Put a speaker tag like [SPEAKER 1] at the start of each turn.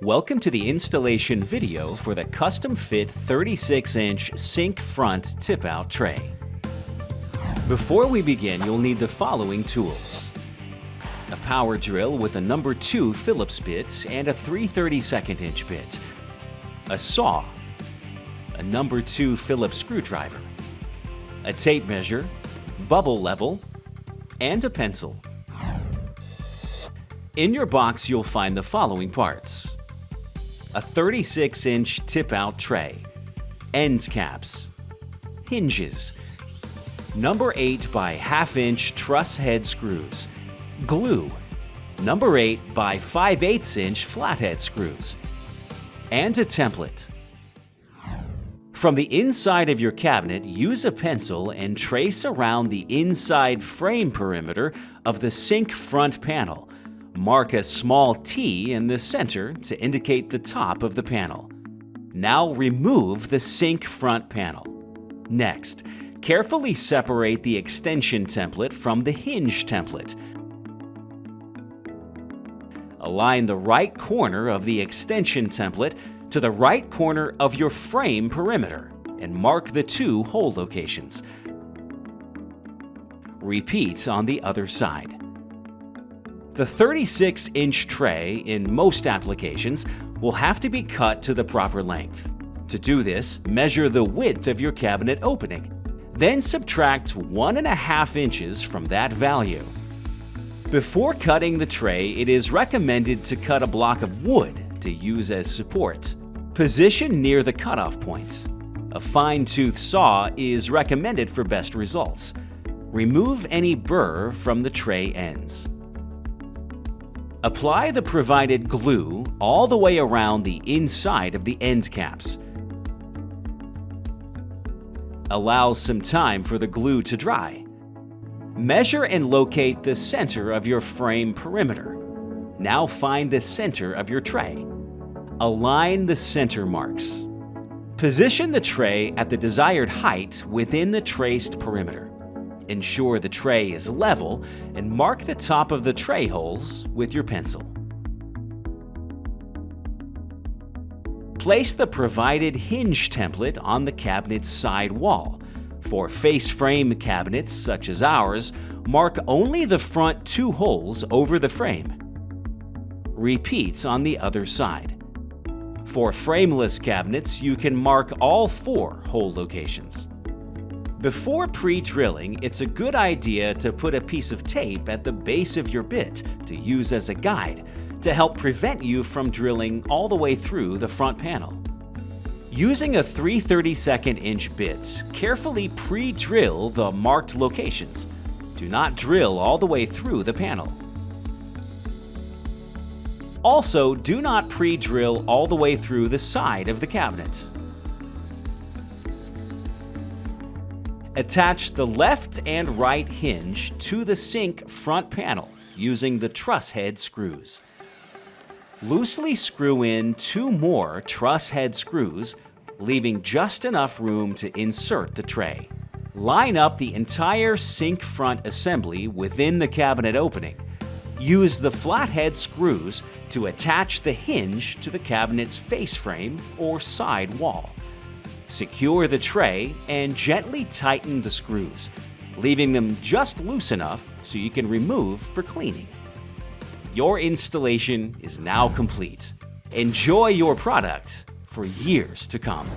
[SPEAKER 1] Welcome to the installation video for the custom-fit 36-inch sink front tip-out tray. Before we begin, you'll need the following tools: a power drill with a number 2 Phillips bit and a 3/32 inch bit, a saw, a number 2 Phillips screwdriver, a tape measure, bubble level, and a pencil. In your box, you'll find the following parts: a 36-inch tip-out tray, end caps, hinges, number 8 by 1/2 inch truss head screws, glue, number 8 by 5/8 inch flathead screws, and a template. From the inside of your cabinet, use a pencil and trace around the inside frame perimeter of the sink front panel. Mark a small T in the center to indicate the top of the panel. Now remove the sink front panel. Next, carefully separate the extension template from the hinge template. Align the right corner of the extension template to the right corner of your frame perimeter and mark the 2 hole locations. Repeat on the other side. The 36-inch tray, in most applications, will have to be cut to the proper length. To do this, measure the width of your cabinet opening. Then subtract 1.5 inches from that value. Before cutting the tray, it is recommended to cut a block of wood to use as support. Position near the cutoff point. A fine-tooth saw is recommended for best results. Remove any burr from the tray ends. Apply the provided glue all the way around the inside of the end caps. Allow some time for the glue to dry. Measure and locate the center of your frame perimeter. Now find the center of your tray. Align the center marks. Position the tray at the desired height within the traced perimeter. Ensure the tray is level and mark the top of the tray holes with your pencil. Place the provided hinge template on the cabinet's side wall. For face frame cabinets such as ours, mark only the front 2 holes over the frame. Repeat on the other side. For frameless cabinets, you can mark all 4 hole locations. Before pre-drilling, it's a good idea to put a piece of tape at the base of your bit to use as a guide to help prevent you from drilling all the way through the front panel. Using a 3/32 inch bit, carefully pre-drill the marked locations. Do not drill all the way through the panel. Also, do not pre-drill all the way through the side of the cabinet. Attach the left and right hinge to the sink front panel using the truss head screws. Loosely screw in 2 more truss head screws, leaving just enough room to insert the tray. Line up the entire sink front assembly within the cabinet opening. Use the flathead screws to attach the hinge to the cabinet's face frame or side wall. Secure the tray and gently tighten the screws, leaving them just loose enough so you can remove for cleaning. Your installation is now complete. Enjoy your product for years to come.